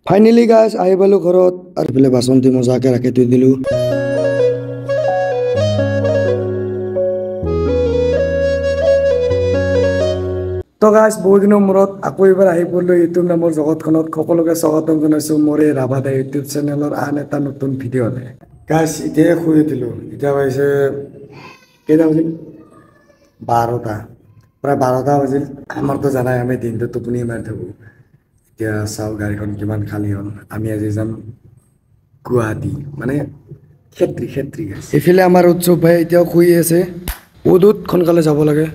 Finally guys আহি পালো ঘৰত আৰু এইফালে বাচনটি মজাকে ৰাখি থৈ দিলো। তো গাইজ বহু দিনৰ মূৰত আকৌ এবাৰ আহি পৰিলো ইউটিউব নামৰ জগতখনত। সকলোকে স্বাগতম জনাইছো মোৰ এই ৰাভাদা ইউটিউব চেনেলৰ আন এটা নতুন ভিডিঅ'লে। গাইজ এতিয়াই শুই উঠিলো, এতিয়া বাজিছে কেইটা বাজিল 12টা, প্ৰায় 12টা বাজিল। আমাৰতো জানাই আমি দিনটো টোপনি মাৰি থাকোঁ। এতিয়া চাওঁ গাড়ীখন কিমান খালী হ'ল। আমি আজি যাম গুৱাহাটী, মানে ক্ষেত্ৰী গাইজ। এইফালে আমাৰ উৎসৱ ভাই এতিয়াও শুই আছে, বহুত সোনকালে যাব লাগে।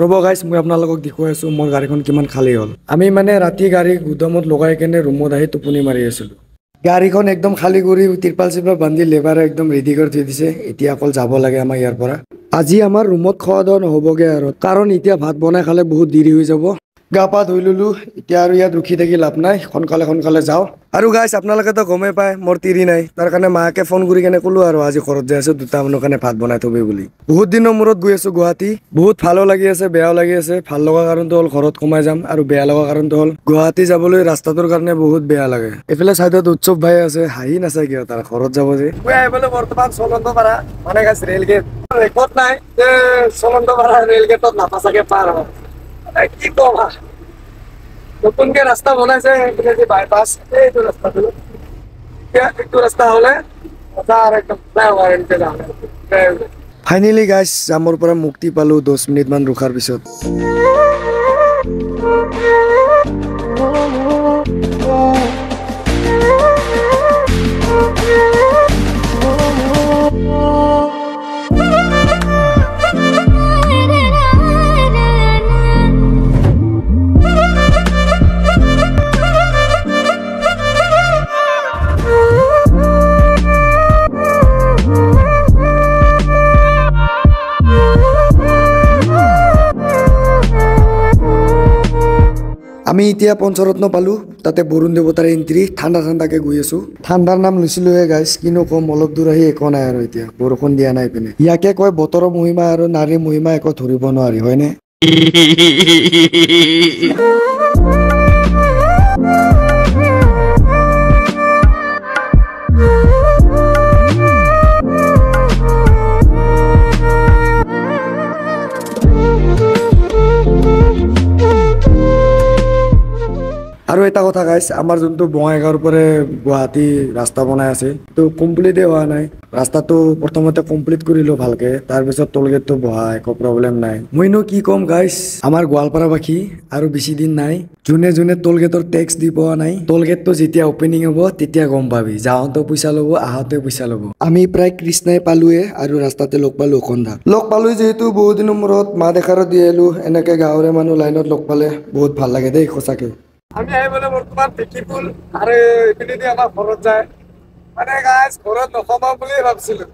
ৰ'ব গাইজ মই আপোনালোকক দেখুৱাই আছোঁ মোৰ গাড়ীখন কিমান খালী হ'ল। আমি মানে ৰাতি গাড়ী গুদামত লগাই কেনে ৰুমত আহি টোপনি মাৰি আছিলোঁ। গাড়ীখন একদম খালী কৰি তিৰপাল চিৰপাল বান্ধি লেবাৰে একদম ৰেডি কৰি থৈ দিছে। এতিয়া অকল যাব লাগে আমাৰ ইয়াৰ পৰা। আজি আমাৰ ৰুমত খোৱা দোৱা নহ'বগে আৰু, কাৰণ এতিয়া ভাত বনাই খালে বহুত দেৰি হৈ যাব। গা পা ধুই ললো, এতিয়া আৰু ইয়াত ৰখি থাকি লাভ নাই, সোনকালে যাওঁ। আৰু গাইজ আপোনালোকেতো গমেই পায় মোৰ তিৰি নাই, তাৰ কাৰণে মাকে ফোন কৰি কেনে ক'লো আৰু আজি ঘৰত যাই আছো, 2টা মানুহৰ কাৰণে ভাত বনাই থবি বুলি। বহুত দিনৰ মূৰত গৈ আছো গুৱাহাটী, বহুত ভালো লাগি আছে বেয়াও লাগি আছে। ভাল লগা কাৰণটো হ'ল ঘৰত সোমাই যাম, আৰু বেয়া লগা কাৰণটো হ'ল গুৱাহাটী যাবলৈ ৰাস্তাটোৰ কাৰণে বহুত বেয়া লাগে। এইফালে চাইডত উৎসৱ ভাই আছে, হাঁহি নাচায় কিয় তাৰ ঘৰত যাব যে। মই আহিবলৈ বৰ্তমান চলন্তপাৰা, মানে গাইজ ৰেলগেট ৰেকৰ্ড নাই যে চলন্তপাৰা ৰেলগেটত নাপাচাকে পাৰ হ'ব। কি কম নতুনকে ৰাস্তা বনাইছে বাইপাছ, এইটো ৰাস্তাটো এইটো ৰাস্তা হ'লে ফাইনেলি গাইজ জামৰ পৰা মুক্তি পালো 10 মিনিটমান ৰখাৰ পিছত। আমি এতিয়া পঞ্চৰত্ন পালো, তাতে বৰুণ দেৱতাৰ এন্ট্ৰি। ঠাণ্ডাকে গৈ আছো। ঠাণ্ডাৰ নাম লৈছিলোহে গাইজ, কিনো কম, অলপ দূৰ আহি একো নাই আৰু। এতিয়া বৰষুণ দিয়া নাই পিনে। ইয়াকে কয় বতৰৰ মহিমা আৰু নাৰীৰ মহিমা একো ধৰিব নোৱাৰি, হয়নে? আৰু এটা কথা গাইজ, আমাৰ যোনটো বঙাইগাঁৱৰ পৰা গুৱাহাটী ৰাস্তা বনাই আছে তো কমপ্লিটে হোৱা নাই। ৰাস্তাটো প্ৰথমতে কমপ্লিট কৰিলো ভালকে, তাৰপিছত টোলগেটটো বহা, একো প্ৰব্লেম নাই। মইনো কি ক'ম গাইজ, আমাৰ গোৱালপাৰাবাসী আৰু বেছি দিন নাই যোনে টোলগেটৰ টেক্স দি পোৱা নাই। টোলগেটটো যেতিয়া অপেনিং হ'ব তেতিয়া গম পাবি, যাওঁতেও পইচা ল'ব, আহোঁতেও পইচা ল'ব। আমি প্ৰায় কৃষ্ণাই পালোৱে, আৰু ৰাস্তাতে লগ পালো অকণদা। লগ পালো যিহেতু বহুত দিনৰ মূৰত মা দেখাৰত দি আহিলো। এনেকে গাঁৱৰে মানুহ লাইনত লগ পালে বহুত ভাল লাগে দেই সঁচাকে। আমি আহিবলৈ বৰ্তমান ঢেকীপুল, আৰু এইপিনেদি আমাৰ ঘৰত যায়। মানে গাইজ ঘৰত নসমাম বুলিয়ে ভাবছিলো,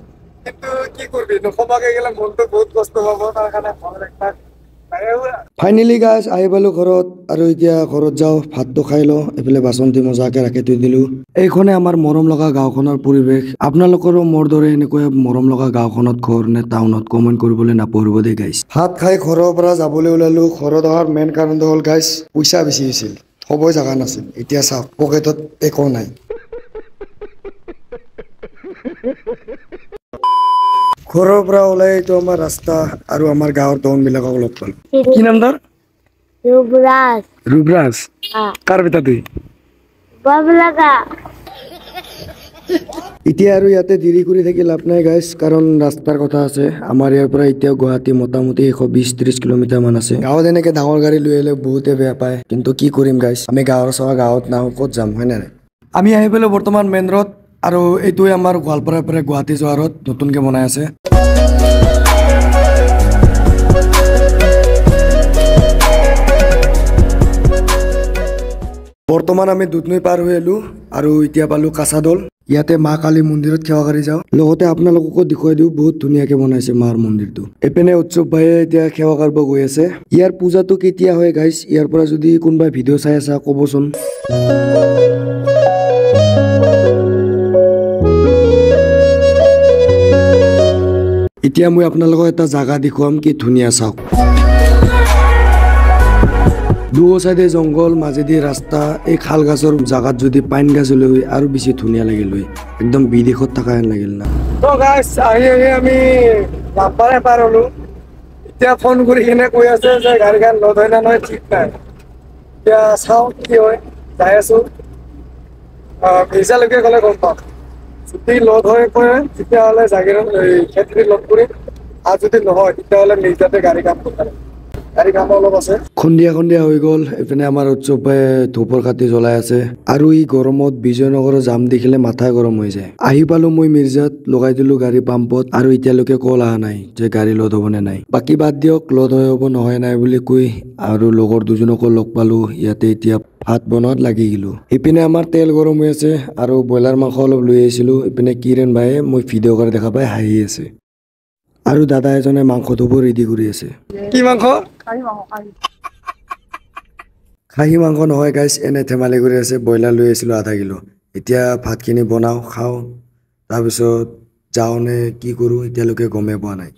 কিন্তু কি কৰিবি, নসমাকে গেলে মনটো বহুত কষ্ট পাব, তাৰ কাৰণে ফাইনেলি গাইজ আহি পালো ঘৰত, আৰু এতিয়া ঘৰত যাওঁ, ভাতটো খাই লওঁ। এইফালে বাচনটি মজাকে ৰাখি থৈ দিলো। এইখনে আমাৰ মৰম লগা গাঁওখনৰ পৰিৱেশ। আপোনালোকৰো মোৰ দৰে এনেকৈ মৰম লগা গাঁওখনত ঘৰ নে টাউনত কমেণ্ট কৰিবলৈ নাপাহৰিব দেই গাইজ। ভাত খাই ঘৰৰ পৰা যাবলৈ ওলালো। ঘৰত অহাৰ মেইন কাৰণটো হ'ল গাইজ পইচা বেছি হৈছিল, হ'বই জাগা নাছিল। এতিয়া চাওক পকেটত একো নাই। ঘৰৰ পৰা ওলাই এইটো আমাৰ ৰাস্তা, আৰু আমাৰ গাঁৱৰ টাউনবিলাকক লগ পালো। কি নাম তাৰ? ৰুবৰাজ। কাৰ বেটা তুই? এতিয়া আৰু ইয়াতে দেৰি কৰি থাকি লাভ নাই গাইজ, কাৰণ ৰাস্তাৰ কথা আছে। আমাৰ ইয়াৰ পৰা এতিয়া গুৱাহাটী মোটামুটি 120-30 কিলোমিটাৰ মান আছে। গাঁৱত এনেকে ডাঙৰ গাড়ী লৈ আহিলে বহুতে বেয়া পায়, কিন্তু কি কৰিম গাইজ, আমি গাঁৱৰ চহৰ গাঁৱত নাও, ক'ত যাম, হয় নে নাই? আমি আহি পেলাই বৰ্তমান মেইন ৰোড, আৰু এইটোৱে আমাৰ গোৱালপাৰাৰ পৰা গুৱাহাটী যোৱা ৰোড নতুনকে বনাই আছে। বৰ্তমান আমি দুধনৈ পাৰ হৈ আহিলো, আৰু এতিয়া পালো কাছাদল। ইয়াতে মা কালী মন্দিৰত সেৱা কৰি যাওঁ। লগতে আপোনালোককো দেখুৱাই দিওঁ, বহুত ধুনীয়াকে বনাইছে মাৰ মন্দিৰটো। এইপিনে উৎসৱ ভাইয়ে এতিয়া সেৱা কৰিব গৈ আছে। ইয়াৰ পূজাটো কেতিয়া হয় গাইজ, ইয়াৰ পৰা যদি কোনোবাই ভিডিঅ' চাই আছা ক'বচোন। এতিয়া মই আপোনালোকক এটা জাগা দেখুৱাম, কি ধুনীয়া চাওক। দুয়ো চাইডে জংঘল মাজেদি ৰাস্তা এই খাল গাছৰ জাগাত যদি পাইন গাছ হ'লে হয় আৰু বেছি ধুনীয়া লাগিল হয় একদম বিদেশত থকা হেন লাগিল না তো গাইছ আহি আমি লাম্বাৰে পাৰ হ'লো এতিয়া ফোন কৰি কিনে কৈ আছে যে গাড়ীখন লদ হয় না নহয় ঠিক নাই এতিয়া চাওঁ কি হয় যাই আছো ভিজালৈকে গ'লে গম পাম যদি লদ হৈ পৰে তেতিয়াহ'লে জাগিৰোড খেতি লদ কৰিম আৰু যদি নহয় তেতিয়াহ'লে মিৰ্জাতে গাড়ী কাম কৰিম গাড়ী কাম অলপ আছে সন্ধিয়া সন্ধিয়া হৈ গ'ল এইপিনে আমাৰ উৎসৱে ধূপৰ কাটি জ্বলাই আছে আৰু এই গৰমত বিজয়নগৰৰ জাম দেখিলে মাথা গৰম হৈ যায় আহি পালো মই মিৰ্জাত লগাই দিলো গাড়ী পাম্পত আৰু এতিয়ালৈকে কল অহা নাই যে গাড়ী লদ হ'ব নে নাই বাকী বাদ দিয়ক লদ হৈ হ'ব নহয় নাই বুলি কৈ আৰু লগৰ দুজনকো লগ পালো ইয়াতে এতিয়া ভাত বনোৱাত লাগি গলো ইপিনে আমাৰ তেল গৰম হৈ আছে আৰু ব্ৰইলাৰ মাংস অলপ লৈ আহিছিলো ইপিনে কিৰণ ভাইয়ে মই ভিডিঅ' কৰি দেখা পাই হাঁহি আছে আৰু দাদা এজনে মাংস ধুব ৰেডি কৰি আছে কি মাংস খাহী মাংস নহয় গাইছ এনে ধেমালি কৰি আছে ব্ৰইলাৰ লৈ আহিছিলোঁ আধা কিলো এতিয়া ভাতখিনি বনাওঁ খাওঁ তাৰপিছত যাওঁ নে কি কৰোঁ এতিয়ালৈকে গমেই পোৱা নাই